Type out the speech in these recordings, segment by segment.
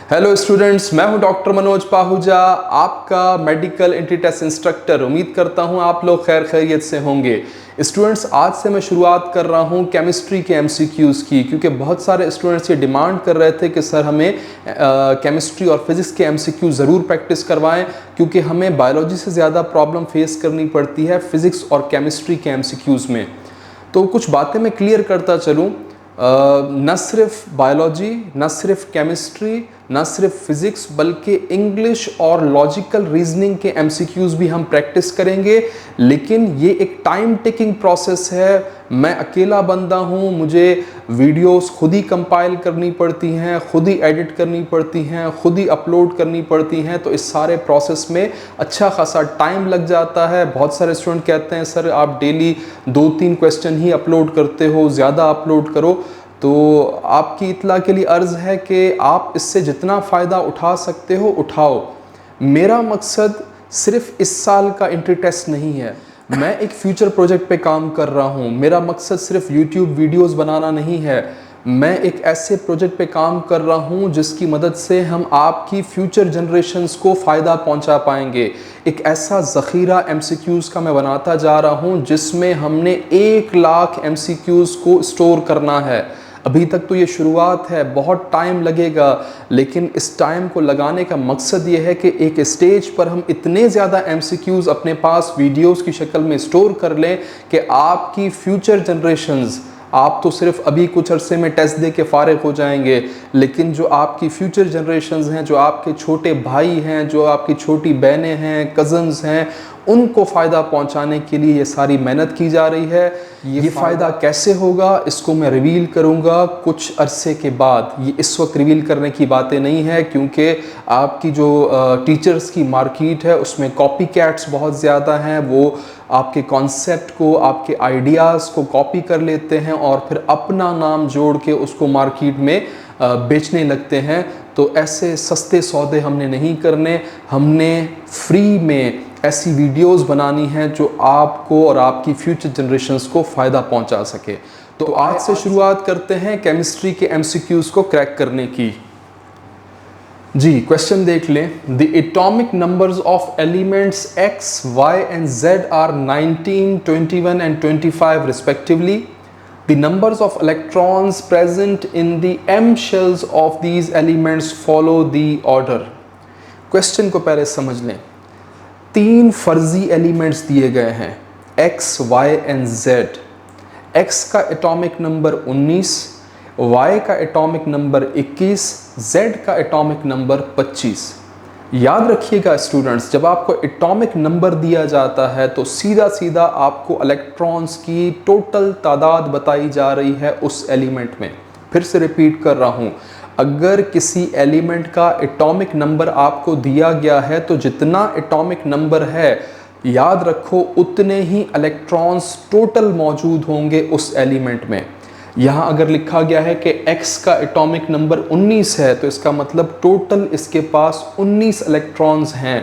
Hello students, मैं हूं doctor Manoj Pahuja, आपका मेडिकल एंट्री टेस्ट इंस्ट्रक्टर। उम्मीद करता हूं आप लोग खैर खैरियत से होंगे। स्टूडेंट्स, आज से मैं शुरुआत कर रहा हूं केमिस्ट्री के एमसीक्यूज़ की, क्योंकि बहुत सारे स्टूडेंट्स ये डिमांड कर रहे थे कि सर हमें केमिस्ट्री और फिज़िक्स के एमसीक्यू ज़रूर प्रैक्टिस करवाएं, क्योंकि हमें बायोलॉजी से ज़्यादा प्रॉब्लम फेस करनी पड़ती है फिज़िक्स और केमिस्ट्री के एमसीक्यूज़ में। तो कुछ बातें मैं क्लियर करता चलूँ। न सिर्फ बायोलॉजी, न सिर्फ केमिस्ट्री, न सिर्फ फिज़िक्स, बल्कि इंग्लिश और लॉजिकल रीजनिंग के एमसीक्यूज़ भी हम प्रैक्टिस करेंगे। लेकिन ये एक टाइम टेकिंग प्रोसेस है। मैं अकेला बंदा हूँ, मुझे वीडियोस खुद ही कंपाइल करनी पड़ती हैं, खुद ही एडिट करनी पड़ती हैं, खुद ही अपलोड करनी पड़ती हैं। तो इस सारे प्रोसेस में अच्छा खासा टाइम लग जाता है। बहुत सारे स्टूडेंट कहते हैं सर आप डेली 2-3 क्वेश्चन ही अपलोड करते हो, ज़्यादा अपलोड करो। तो आपकी इत्तला के लिए अर्ज़ है कि आप इससे जितना फ़ायदा उठा सकते हो उठाओ। मेरा मकसद सिर्फ इस साल का एंट्री टेस्ट नहीं है, मैं एक फ्यूचर प्रोजेक्ट पे काम कर रहा हूँ। मेरा मकसद सिर्फ यूट्यूब वीडियोस बनाना नहीं है, मैं एक ऐसे प्रोजेक्ट पे काम कर रहा हूँ जिसकी मदद से हम आपकी फ्यूचर जनरेशन्स को फ़ायदा पहुँचा पाएंगे। एक ऐसा ज़ख़ीरा एमसीक्यूज़ का मैं बनाता जा रहा हूँ जिसमें हमने 1 लाख एमसीक्यूज़ को स्टोर करना है। अभी तक तो ये शुरुआत है, बहुत टाइम लगेगा, लेकिन इस टाइम को लगाने का मकसद ये है कि एक स्टेज पर हम इतने ज़्यादा एमसीक्यूज़ अपने पास वीडियोस की शक्ल में स्टोर कर लें कि आपकी फ्यूचर जनरेशन्स, आप तो सिर्फ अभी कुछ अरसे में टेस्ट दे के फ़ारिग हो जाएंगे, लेकिन जो आपकी फ्यूचर जनरेशन्स हैं, जो आपके छोटे भाई हैं, जो आपकी छोटी बहनें हैं, कज़न्स हैं, उनको फ़ायदा पहुंचाने के लिए ये सारी मेहनत की जा रही है। ये फ़ायदा कैसे होगा इसको मैं रिवील करूंगा कुछ अरसे के बाद। ये इस वक्त रिवील करने की बातें नहीं है, क्योंकि आपकी जो टीचर्स की मार्केट है उसमें कॉपी कैट्स बहुत ज़्यादा हैं। वो आपके कॉन्सेप्ट को, आपके आइडियाज़ को कॉपी कर लेते हैं और फिर अपना नाम जोड़ के उसको मार्केट में बेचने लगते हैं। तो ऐसे सस्ते सौदे हमने नहीं करने, हमने फ्री में ऐसी वीडियोस बनानी हैं जो आपको और आपकी फ्यूचर जनरेशन्स को फ़ायदा पहुंचा सके। तो आज से शुरुआत करते हैं केमिस्ट्री के एमसीक्यूज़ को क्रैक करने की। जी, क्वेश्चन देख लें। The atomic numbers of elements x, y and z are 19, 21 and 25 respectively. The numbers of electrons present in the m shells of these elements follow the order. Question को पहले समझ लें। 3 फर्जी एलिमेंट्स दिए गए हैं x, y and z। x का atomic number 19, y का एटॉमिक नंबर 21, z का एटॉमिक नंबर 25। याद रखिएगा स्टूडेंट्स, जब आपको एटॉमिक नंबर दिया जाता है तो सीधा सीधा आपको इलेक्ट्रॉन्स की टोटल तादाद बताई जा रही है उस एलिमेंट में। फिर से रिपीट कर रहा हूँ, अगर किसी एलिमेंट का एटॉमिक नंबर आपको दिया गया है तो जितना एटॉमिक नंबर है, याद रखो उतने ही इलेक्ट्रॉन्स टोटल मौजूद होंगे उस एलिमेंट में। यहाँ अगर लिखा गया है कि x का एटॉमिक नंबर 19 है तो इसका मतलब टोटल इसके पास 19 इलेक्ट्रॉन्स हैं।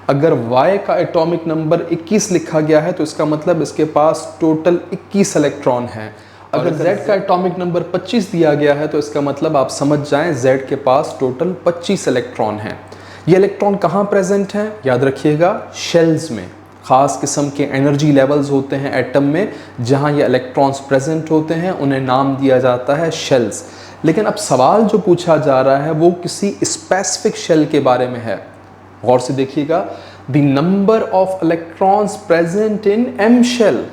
अगर y का एटॉमिक नंबर 21 लिखा गया है तो इसका मतलब इसके पास टोटल 21 इलेक्ट्रॉन हैं। अगर Z का एटॉमिक नंबर 25 दिया गया है तो इसका मतलब आप समझ जाएं Z के पास टोटल 25 इलेक्ट्रॉन हैं। ये इलेक्ट्रॉन कहाँ प्रेजेंट हैं? याद रखिएगा, शेल्स में। ख़ास किस्म के एनर्जी लेवल्स होते हैं एटम में, जहाँ ये इलेक्ट्रॉन्स प्रेजेंट होते हैं, उन्हें नाम दिया जाता है शेल्स। लेकिन अब सवाल जो पूछा जा रहा है वो किसी स्पेसिफिक शेल के बारे में है। गौर से देखिएगा, the number of electrons present in M shell.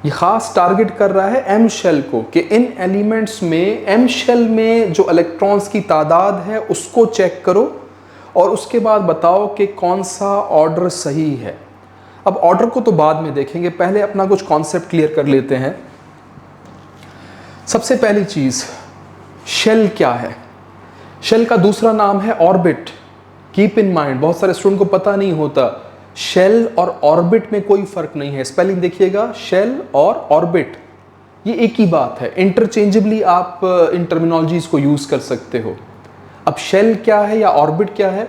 ये खास टारगेट कर रहा है एम शेल को, कि इन एलिमेंट्स में एम शेल में जो इलेक्ट्रॉन्स की तादाद है उसको चेक करो और उसके बाद बताओ कि कौन सा ऑर्डर सही है। अब ऑर्डर को तो बाद में देखेंगे, पहले अपना कुछ कॉन्सेप्ट क्लियर कर लेते हैं। सबसे पहली चीज़, शेल क्या है? शेल का दूसरा नाम है ऑर्बिट। कीप इन माइंड, बहुत सारे स्टूडेंट को पता नहीं होता, शेल और ऑर्बिट में कोई फर्क नहीं है। स्पेलिंग देखिएगा, शेल और ऑर्बिट ये एक ही बात है। इंटरचेंजेबली आप इन टर्मिनोलॉजीज को यूज कर सकते हो। अब शेल क्या है या ऑर्बिट क्या है?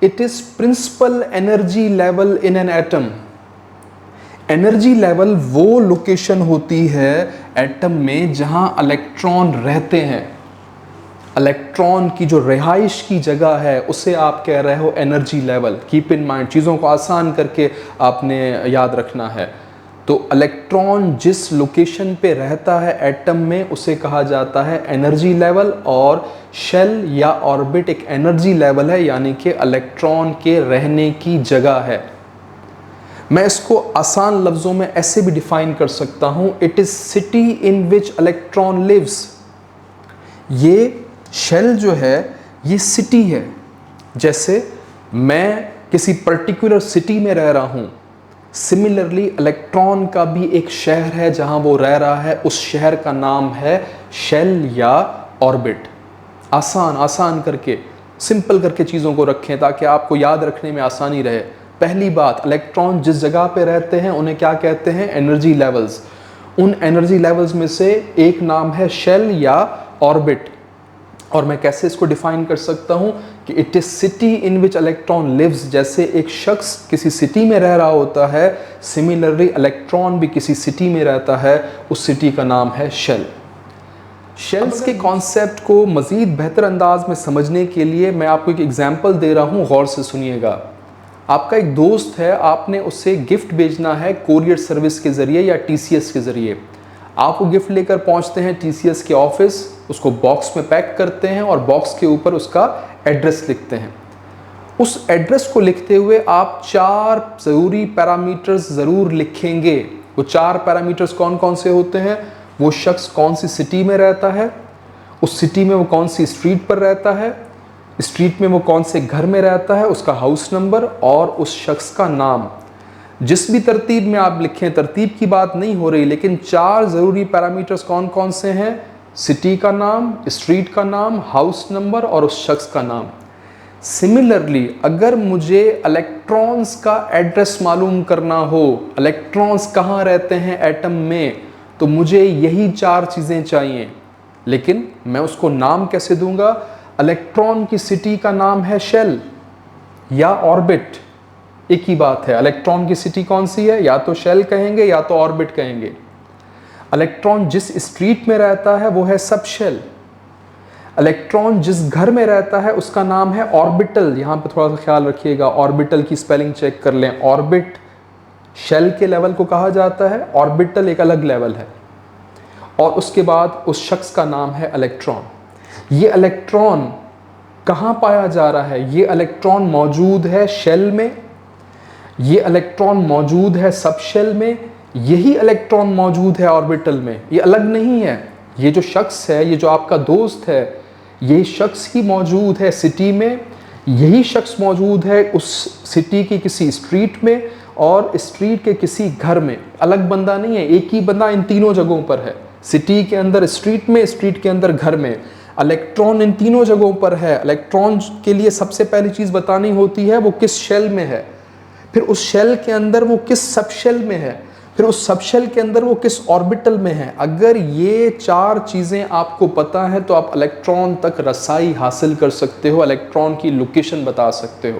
It is principal energy level in an atom. Energy level वो लोकेशन होती है एटम में जहां इलेक्ट्रॉन रहते हैं। इलेक्ट्रॉन की जो रिहाइश की जगह है उसे आप कह रहे हो energy level. Keep in mind, चीज़ों को आसान करके आपने याद रखना है। तो इलेक्ट्रॉन जिस लोकेशन पे रहता है एटम में उसे कहा जाता है एनर्जी लेवल, और शेल या ऑर्बिट एक एनर्जी लेवल है, यानी कि इलेक्ट्रॉन के रहने की जगह है। मैं इसको आसान लफ्ज़ों में ऐसे भी डिफाइन कर सकता हूं, it is city in which electron lives. ये शेल जो है ये सिटी है। जैसे मैं किसी पर्टिकुलर सिटी में रह रहा हूँ, सिमिलरली इलेक्ट्रॉन का भी एक शहर है जहाँ वो रह रहा है, उस शहर का नाम है शेल या ऑर्बिट। आसान करके, सिंपल करके चीज़ों को रखें ताकि आपको याद रखने में आसानी रहे। पहली बात, इलेक्ट्रॉन जिस जगह पे रहते हैं उन्हें क्या कहते हैं? Energy levels. उन एनर्जी लेवल्स में से एक नाम है शेल या ऑर्बिट। और मैं कैसे इसको डिफाइन कर सकता हूं कि it is city in which electron lives. जैसे एक शख्स किसी सिटी में रह रहा होता है, सिमिलरली इलेक्ट्रॉन भी किसी सिटी में रहता है, उस सिटी का नाम है शेल। शेल्स के कॉन्सेप्ट को मज़ीद बेहतर अंदाज में समझने के लिए मैं आपको एक एग्जांपल दे रहा हूं, गौर से सुनिएगा। आपका एक दोस्त है, आपने उसे गिफ्ट भेजना है कोरियर सर्विस के ज़रिए या टीसीएस के ज़रिए। आप वो गिफ्ट लेकर पहुंचते हैं टीसीएस के ऑफिस, उसको बॉक्स में पैक करते हैं और बॉक्स के ऊपर उसका एड्रेस लिखते हैं। उस एड्रेस को लिखते हुए आप 4 ज़रूरी पैरामीटर्स ज़रूर लिखेंगे। वो 4 पैरामीटर्स कौन कौन से होते हैं? वो शख्स कौन सी सिटी में रहता है, उस सिटी में वो कौन सी स्ट्रीट पर रहता है, स्ट्रीट में वो कौन से घर में रहता है, उसका हाउस नंबर और उस शख्स का नाम। जिस भी तरतीब में आप लिखें, तरतीब की बात नहीं हो रही, लेकिन 4 ज़रूरी पैरामीटर्स कौन कौन से हैं? सिटी का नाम, स्ट्रीट का नाम, हाउस नंबर और उस शख्स का नाम। सिमिलरली अगर मुझे इलेक्ट्रॉन्स का एड्रेस मालूम करना हो, इलेक्ट्रॉन्स कहाँ रहते हैं एटम में, तो मुझे यही 4 चीज़ें चाहिए। लेकिन मैं उसको नाम कैसे दूंगा? इलेक्ट्रॉन की सिटी का नाम है शेल या ऑर्बिट, एक ही बात है। इलेक्ट्रॉन की सिटी कौन सी है? या तो शेल कहेंगे या तो ऑर्बिट कहेंगे। इलेक्ट्रॉन जिस स्ट्रीट में रहता है वो है सब शेल। इलेक्ट्रॉन जिस घर में रहता है उसका नाम है ऑर्बिटल। यहाँ पे थोड़ा सा ख्याल रखिएगा, ऑर्बिटल की स्पेलिंग चेक कर लें। ऑर्बिट शेल के लेवल को कहा जाता है, ऑर्बिटल एक अलग लेवल है। और उसके बाद उस शख्स का नाम है इलेक्ट्रॉन। ये इलेक्ट्रॉन कहाँ पाया जा रहा है? ये इलेक्ट्रॉन मौजूद है शेल में, ये इलेक्ट्रॉन मौजूद है सब शेल में, यही इलेक्ट्रॉन मौजूद है ऑर्बिटल में। ये अलग नहीं है। ये जो शख्स है, ये जो आपका दोस्त है, ये शख्स ही मौजूद है सिटी में, यही शख्स मौजूद है उस सिटी की किसी स्ट्रीट में और स्ट्रीट के किसी घर में। अलग बंदा नहीं है, एक ही बंदा इन तीनों जगहों पर है। सिटी के अंदर स्ट्रीट में, स्ट्रीट के अंदर घर में। इलेक्ट्रॉन इन तीनों जगहों पर है। इलेक्ट्रॉन के लिए सबसे पहली चीज़ बतानी होती है वो किस शेल में है, फिर उस शेल के अंदर वो किस सब शेल में है, फिर उस सब शेल के अंदर वो किस ऑर्बिटल में है। अगर ये 4 चीज़ें आपको पता है तो आप इलेक्ट्रॉन तक रसाई हासिल कर सकते हो, इलेक्ट्रॉन की लोकेशन बता सकते हो।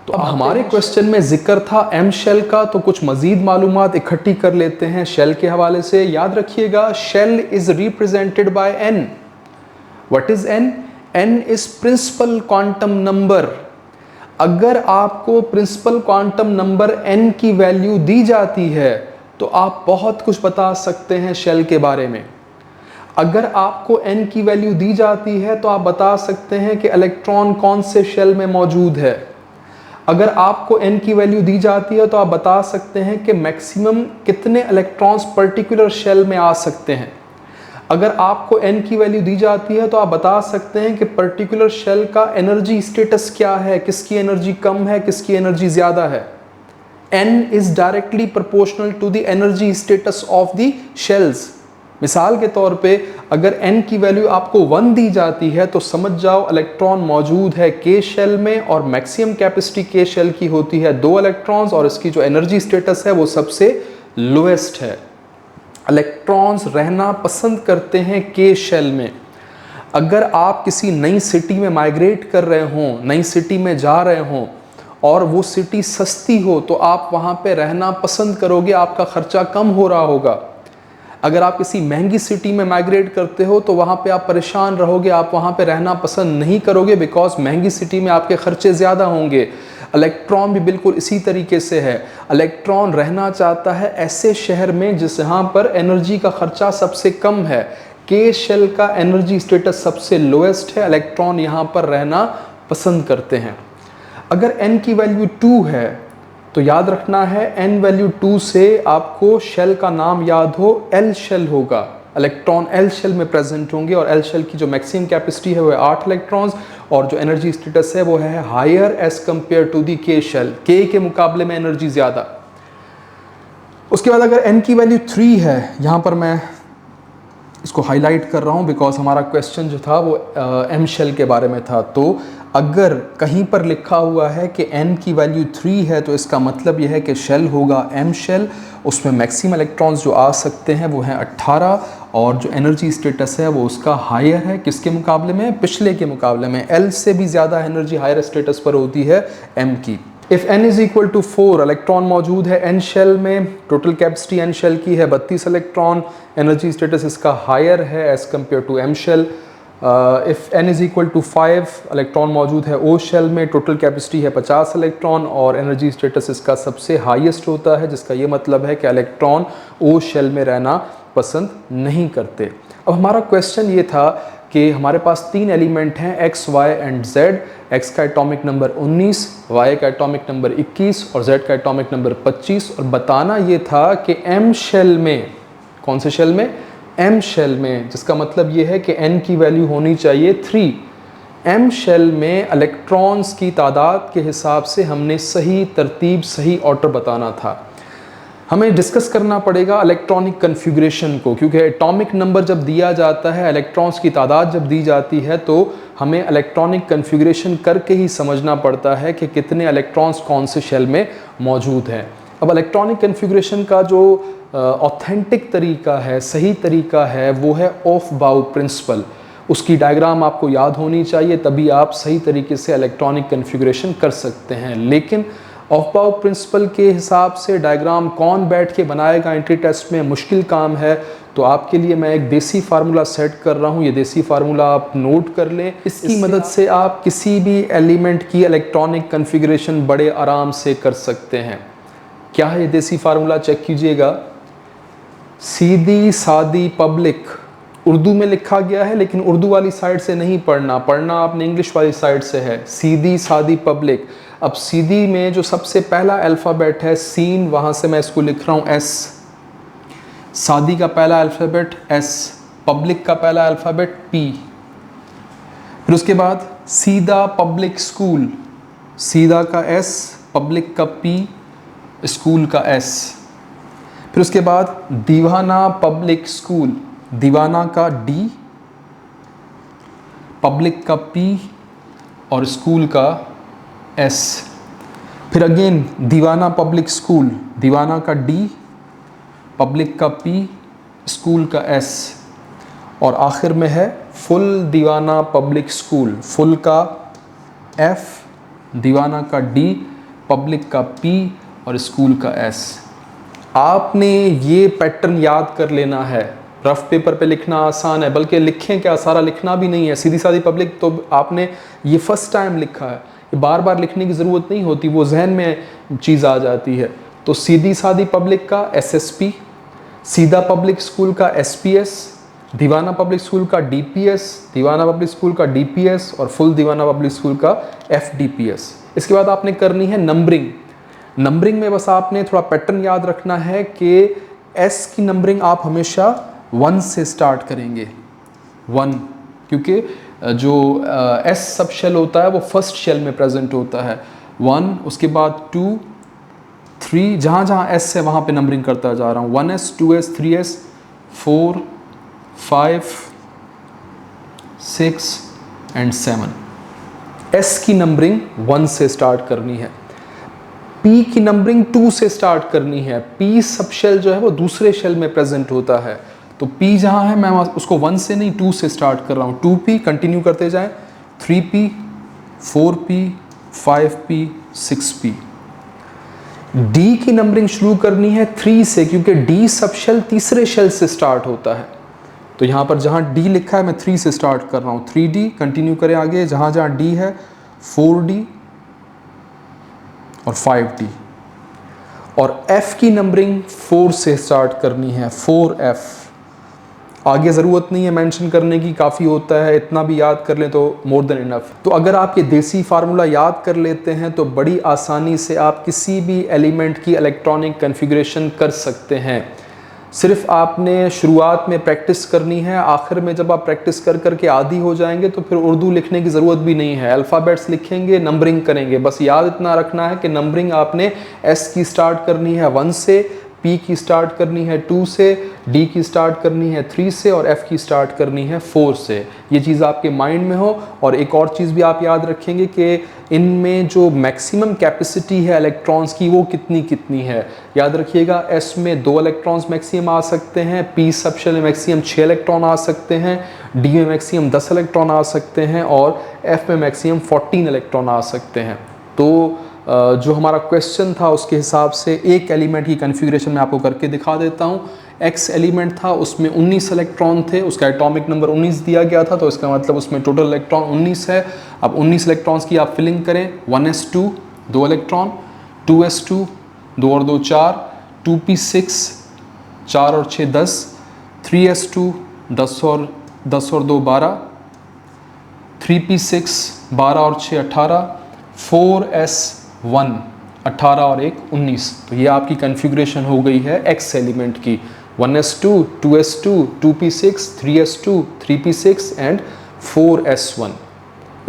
तो अब हमारे क्वेश्चन में जिक्र था एम शेल का, तो कुछ मजीद मालूमात इकट्ठी कर लेते हैं शेल के हवाले से। याद रखिएगा, shell is represented by N. What is N? N is principal quantum number. अगर आपको प्रिंसिपल क्वांटम नंबर n की वैल्यू दी जाती है तो आप बहुत कुछ बता सकते हैं शेल के बारे में। अगर आपको n की वैल्यू दी जाती है तो आप बता सकते हैं कि इलेक्ट्रॉन कौन से शेल में मौजूद है। अगर आपको n की वैल्यू दी जाती है तो आप बता सकते हैं कि मैक्सिमम कितने इलेक्ट्रॉन्स पर्टिकुलर शेल में आ सकते हैं। अगर आपको n की वैल्यू दी जाती है तो आप बता सकते हैं कि पर्टिकुलर शेल का एनर्जी स्टेटस क्या है, किसकी एनर्जी कम है, किसकी एनर्जी ज़्यादा है। n is directly proportional to the energy status of the shells. मिसाल के तौर पे अगर n की वैल्यू आपको 1 दी जाती है तो समझ जाओ इलेक्ट्रॉन मौजूद है k शेल में और मैक्सिमम कैपेसिटी k शेल की होती है 2 इलेक्ट्रॉन्स और इसकी जो एनर्जी स्टेटस है वो सबसे लोएस्ट है। इलेक्ट्रॉन्स रहना पसंद करते हैं के शेल में। अगर आप किसी नई सिटी में माइग्रेट कर रहे हों, नई सिटी में जा रहे हों और वो सिटी सस्ती हो तो आप वहाँ पे रहना पसंद करोगे, आपका खर्चा कम हो रहा होगा। अगर आप किसी महंगी सिटी में माइग्रेट करते हो तो वहाँ पे आप परेशान रहोगे, आप वहाँ पे रहना पसंद नहीं करोगे, बिकॉज महंगी सिटी में आपके खर्चे ज़्यादा होंगे। इलेक्ट्रॉन भी बिल्कुल इसी तरीके से है। इलेक्ट्रॉन रहना चाहता है ऐसे शहर में जहाँ पर एनर्जी का खर्चा सबसे कम है। के शेल का एनर्जी स्टेटस सबसे लोएस्ट है, इलेक्ट्रॉन यहाँ पर रहना पसंद करते हैं। अगर n की वैल्यू 2 है तो याद रखना है n वैल्यू 2 से आपको शेल का नाम याद हो, L शेल होगा। इलेक्ट्रॉन L शेल में प्रेजेंट होंगे और L शेल की जो मैक्सिमम कैपेसिटी है वो है 8 इलेक्ट्रॉन्स और जो एनर्जी स्टेटस है वो है higher as compare to the K shell, K के मुकाबले में एनर्जी ज़्यादा। उसके बाद अगर n की वैल्यू 3 है, यहाँ पर मैं इसको हाईलाइट कर रहा हूँ बिकॉज हमारा क्वेश्चन जो था वो M शेल के बारे में था। तो अगर कहीं पर लिखा हुआ है कि n की वैल्यू 3 है तो इसका मतलब यह है कि शेल होगा M शेल, उसमें मैक्सिमम इलेक्ट्रॉन्स जो आ सकते हैं वो हैं 18 और जो एनर्जी स्टेटस है वो उसका हायर है। किसके मुकाबले में? पिछले के मुकाबले में। L से भी ज़्यादा एनर्जी हायर स्टेटस पर होती है M की। If n is equal to 4, electron मौजूद है n शेल में, टोटल कैपेसिटी n शेल की है 32 इलेक्ट्रॉन, एनर्जी स्टेटस इसका हायर है as compare to M shell. If n is equal to 5, electron मौजूद है O शेल में, टोटल कैपेसिटी है 50 इलेक्ट्रॉन और एनर्जी स्टेटस इसका सबसे हाईएस्ट होता है, जिसका ये मतलब है कि इलेक्ट्रॉन O शेल में रहना पसंद नहीं करते। अब हमारा क्वेश्चन ये था कि हमारे पास 3 एलिमेंट हैं x, y and z। x का एटॉमिक नंबर 19, y का एटॉमिक नंबर 21 और z का एटॉमिक नंबर 25 और बताना ये था कि m शेल में, कौन से शेल में? m शेल में, जिसका मतलब ये है कि n की वैल्यू होनी चाहिए 3। m शेल में इलेक्ट्रॉन्स की तादाद के हिसाब से हमने सही तरतीब, सही ऑर्डर बताना था। हमें डिस्कस करना पड़ेगा इलेक्ट्रॉनिक कन्फिग्रेशन को, क्योंकि एटॉमिक नंबर जब दिया जाता है, इलेक्ट्रॉन्स की तादाद जब दी जाती है तो हमें इलेक्ट्रॉनिक कन्फिग्रेशन करके ही समझना पड़ता है कि कितने इलेक्ट्रॉन्स कौन से शेल में मौजूद हैं। अब इलेक्ट्रॉनिक कन्फिग्रेशन का जो ऑथेंटिक तरीका है, सही तरीका है, वो है ऑफ बाउ प्रिंसिपल। उसकी डायग्राम आपको याद होनी चाहिए, तभी आप सही तरीके से इलेक्ट्रॉनिक कन्फिग्रेशन कर सकते हैं। लेकिन ऑफ बाउ प्रिंसिपल के हिसाब से डायग्राम कौन बैठ के बनाएगा एंट्री टेस्ट में, मुश्किल काम है। तो आपके लिए मैं एक देसी फार्मूला सेट कर रहा हूँ, ये देसी फार्मूला आप नोट कर लें। इसकी मदद से आप किसी भी एलिमेंट की इलेक्ट्रॉनिक कन्फिग्रेशन बड़े आराम से कर सकते हैं। क्या है ये देसी फार्मूला? चेक कीजिएगा। सीधी सादी पब्लिक उर्दू में लिखा गया है, लेकिन उर्दू वाली साइड से नहीं पढ़ना, पढ़ना आपने इंग्लिश वाली साइड से है। सीधी सादी पब्लिक। अब सीधी में जो सबसे पहला अल्फ़ाबेट है सीन, वहाँ से मैं इसको लिख रहा हूँ एस। सादी का पहला अल्फ़ाबेट एस, पब्लिक का पहला अल्फ़ाबेट पी। फिर उसके बाद सीधा पब्लिक स्कूल, सीधा का एस, पब्लिक का पी, स्कूल का एस। फिर उसके बाद दीवाना पब्लिक स्कूल, दीवाना का डी, पब्लिक का पी और स्कूल का एस। फिर अगेन दीवाना पब्लिक स्कूल, दीवाना का डी, पब्लिक का पी, स्कूल का एस और आखिर में है फुल दीवाना पब्लिक स्कूल, फुल का एफ, दीवाना का डी, पब्लिक का पी और स्कूल का एस। आपने ये पैटर्न याद कर लेना है। रफ पेपर पे लिखना आसान है, बल्कि लिखें क्या, सारा लिखना भी नहीं है। सीधी सादी पब्लिक तो आपने ये फर्स्ट टाइम लिखा है, ये बार बार लिखने की ज़रूरत नहीं होती, वो जहन में चीज़ आ जाती है। तो सीधी सादी पब्लिक का एसएसपी, सीधा पब्लिक स्कूल का एसपीएस, दीवाना पब्लिक स्कूल का डीपीएस, दीवाना पब्लिक स्कूल का डीपीएस और फुल दीवाना पब्लिक स्कूल का एफडीपीएस। इसके बाद आपने करनी है नंबरिंग। नंबरिंग में बस आपने थोड़ा पैटर्न याद रखना है कि एस की नंबरिंग आप हमेशा 1 से स्टार्ट करेंगे, 1, क्योंकि जो एस सब शेल होता है वो फर्स्ट शेल में प्रेजेंट होता है। 1, उसके बाद 2, 3, जहाँ जहाँ एस है वहाँ पे नंबरिंग करता जा रहा हूँ। 1s, 2s, 3s, 4, 5, 6 and 7। S की नंबरिंग 1 से स्टार्ट करनी है। पी की नंबरिंग 2 से स्टार्ट करनी है। पी सब शेल जो है वो दूसरे शेल में प्रेजेंट होता है, तो P जहाँ है मैं उसको 1 से नहीं 2 से स्टार्ट कर रहा हूँ। 2P कंटिन्यू करते जाएं, 3P, 4P, 5P, 6P। D की नंबरिंग शुरू करनी है 3 से, क्योंकि डी सब शेल तीसरे शेल से स्टार्ट होता है। तो यहाँ पर जहाँ डी लिखा है मैं 3 से स्टार्ट कर रहा हूँ। 3D कंटिन्यू करें आगे, जहाँ जहाँ डी है 4D और 5D। और F की नंबरिंग 4 से स्टार्ट करनी है, 4F। आगे ज़रूरत नहीं है मेंशन करने की, काफ़ी होता है, इतना भी याद कर लें तो मोर देन इनफ। तो अगर आप ये देसी फार्मूला याद कर लेते हैं तो बड़ी आसानी से आप किसी भी एलिमेंट की इलेक्ट्रॉनिक कन्फिग्रेशन कर सकते हैं। सिर्फ आपने शुरुआत में प्रैक्टिस करनी है, आखिर में जब आप प्रैक्टिस कर करके आदी हो जाएंगे तो फिर उर्दू लिखने की ज़रूरत भी नहीं है। अल्फ़ाबेट्स लिखेंगे, नंबरिंग करेंगे, बस याद इतना रखना है कि नंबरिंग आपने S की स्टार्ट करनी है 1 से, P की स्टार्ट करनी है 2 से, D की स्टार्ट करनी है 3 से और F की स्टार्ट करनी है 4 से। ये चीज़ आपके माइंड में हो। और एक और चीज़ भी आप याद रखेंगे कि इनमें जो मैक्सिमम कैपेसिटी है इलेक्ट्रॉन्स की वो कितनी है। याद रखिएगा, S में 2 इलेक्ट्रॉन्स मैक्सिमम आ सकते हैं, P सब शेल में मैक्सिमम 6 इलेक्ट्रॉन आ सकते हैं, D में मैक्सिमम 10 इलेक्ट्रॉन आ सकते हैं और F में मैक्सिमम 14 इलेक्ट्रॉन आ सकते हैं। तो जो हमारा क्वेश्चन था उसके हिसाब से एक एलिमेंट की कन्फिग्रेशन मैं आपको करके दिखा देता हूँ। X एलिमेंट था, उसमें 19 इलेक्ट्रॉन थे, उसका एटॉमिक नंबर 19 दिया गया था, तो इसका मतलब उसमें टोटल इलेक्ट्रॉन 19 है। अब 19 इलेक्ट्रॉन्स की आप फिलिंग करें। 1s2 2 इलेक्ट्रॉन, 2s2 2 और 2 4, 2p6 4 और 6 10, 3s2 10 और 2 12, 3p6 12 और 6 18, 4s1 18 और 1 19। तो ये आपकी कन्फिग्रेशन हो गई है X एलिमेंट की। 1s2 2s2 2p6 3s2 3p6 and 4s1।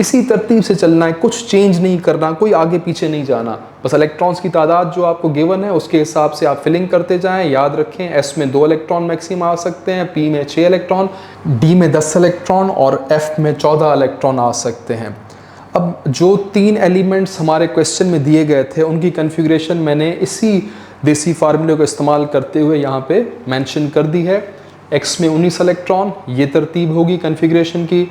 इसी तरतीब से चलना है, कुछ चेंज नहीं करना, कोई आगे पीछे नहीं जाना। बस इलेक्ट्रॉन्स की तादाद जो आपको गिवन है उसके हिसाब से आप फिलिंग करते जाएं। याद रखें, S में 2 इलेक्ट्रॉन मैक्सिमम आ सकते हैं, P में 6 इलेक्ट्रॉन, D में 10 इलेक्ट्रॉन और F में 14 इलेक्ट्रॉन आ सकते हैं। अब जो 3 एलिमेंट्स हमारे क्वेश्चन में दिए गए थे उनकी कन्फिग्रेशन मैंने इसी देसी फार्मूले को इस्तेमाल करते हुए यहाँ पे मेंशन कर दी है। X में 19 इलेक्ट्रॉन, ये तरतीब होगी कन्फिग्रेशन की।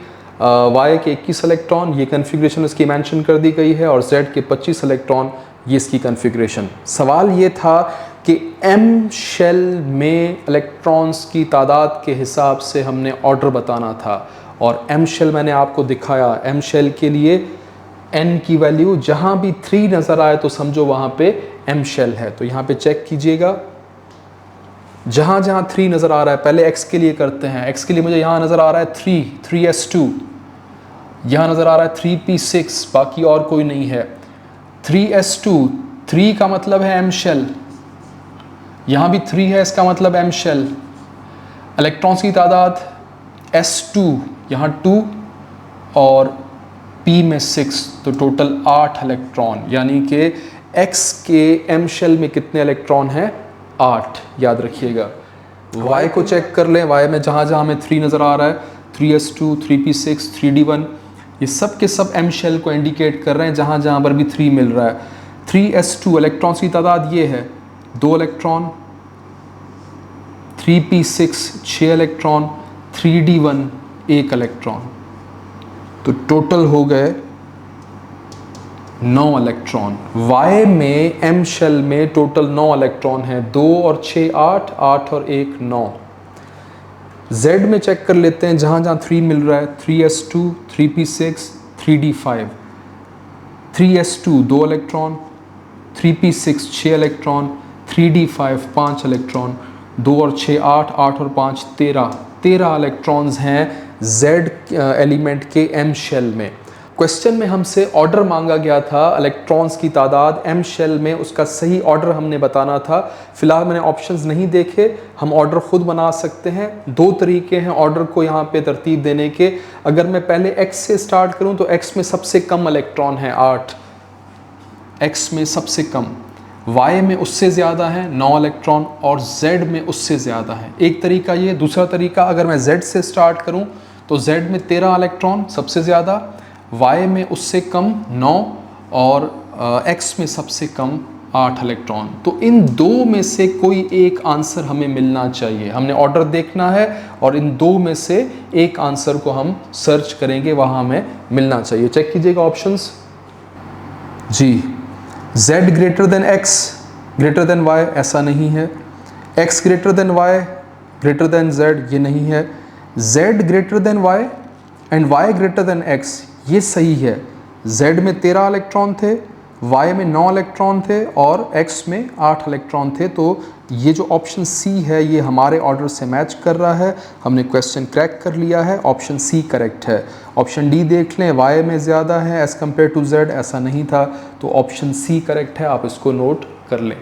Y के 21 इलेक्ट्रॉन, ये कन्फिग्रेशन इसकी मेंशन कर दी गई है। और Z के 25 इलेक्ट्रॉन, ये इसकी कन्फिग्रेशन। सवाल ये था कि M शेल में इलेक्ट्रॉन्स की तादाद के हिसाब से हमने ऑर्डर बताना था और M शेल मैंने आपको दिखाया। M शेल के लिए N की वैल्यू जहाँ भी 3 नज़र आए तो समझो वहाँ पे M शेल है। तो यहाँ पे चेक कीजिएगा, जहाँ जहाँ 3 नज़र आ रहा है, पहले X के लिए करते हैं। X के लिए मुझे यहाँ नज़र आ रहा है 3s2, यहाँ नज़र आ रहा है 3p6, बाकी और कोई नहीं है। 3s2 3 का मतलब है M शेल, यहाँ भी 3 है, इसका मतलब M शेल। इलेक्ट्रॉन्स की तादाद S2 यहाँ 2 और P में 6, तो टोटल 8 इलेक्ट्रॉन। यानी कि X के M शेल में कितने इलेक्ट्रॉन हैं? 8। याद रखिएगा। Y को चेक कर लें। Y में जहाँ जहाँ हमें 3 नज़र आ रहा है, 3s2 3p6 3d1, ये सब के सब M शेल को इंडिकेट कर रहे हैं जहाँ जहाँ पर भी 3 मिल रहा है। 3s2 इलेक्ट्रॉन्स की तादाद ये है 2 electron, 3p6 6 electron, 3d1 1 electron, तो टोटल हो गए 9 इलेक्ट्रॉन। Y में M शेल में टोटल 9 इलेक्ट्रॉन है, 2 और 6 8, 8 और 1 9। Z में चेक कर लेते हैं, जहाँ जहाँ 3 मिल रहा है, 3s2 3p6 3d5, 3s2 2 electron, 3p6 6 electron, 3d5 5 electron, 2 और 6 8, 8 और 5 13 इलेक्ट्रॉन्स हैं Z एलिमेंट के M शेल में। क्वेश्चन में हमसे ऑर्डर मांगा गया था इलेक्ट्रॉन्स की तादाद M शेल में, उसका सही ऑर्डर हमने बताना था। फिलहाल मैंने ऑप्शंस नहीं देखे, हम ऑर्डर खुद बना सकते हैं। 2 तरीके हैं ऑर्डर को यहाँ पे तरतीब देने के। अगर मैं पहले X से स्टार्ट करूँ तो X में सबसे कम इलेक्ट्रॉन है 8, X में सबसे कम, Y में उससे ज़्यादा है 9 इलेक्ट्रॉन और Z में उससे ज़्यादा है। एक तरीका ये। दूसरा तरीका, अगर मैं Z से स्टार्ट करूं तो Z में 13 इलेक्ट्रॉन सबसे ज़्यादा, Y में उससे कम 9 और X में सबसे कम 8 इलेक्ट्रॉन। तो इन 2 में से कोई एक आंसर हमें मिलना चाहिए। हमने ऑर्डर देखना है और इन 2 में से एक आंसर को हम सर्च करेंगे, वहाँ हमें मिलना चाहिए। चेक कीजिएगा ऑप्शंस जी। Z greater than X, greater than Y ऐसा नहीं है, x greater than Y greater than z ये नहीं है, z greater than Y and y greater than x ये सही है। z में 13 इलेक्ट्रॉन थे, y में 9 इलेक्ट्रॉन थे और x में 8 इलेक्ट्रॉन थे। तो ये जो ऑप्शन C है ये हमारे ऑर्डर से मैच कर रहा है, हमने क्वेश्चन क्रैक कर लिया है, ऑप्शन C करेक्ट है। ऑप्शन डी देख लें, y में ज़्यादा है एज़ कम्पेयर टू z, ऐसा नहीं था, तो ऑप्शन C करेक्ट है, आप इसको नोट कर लें।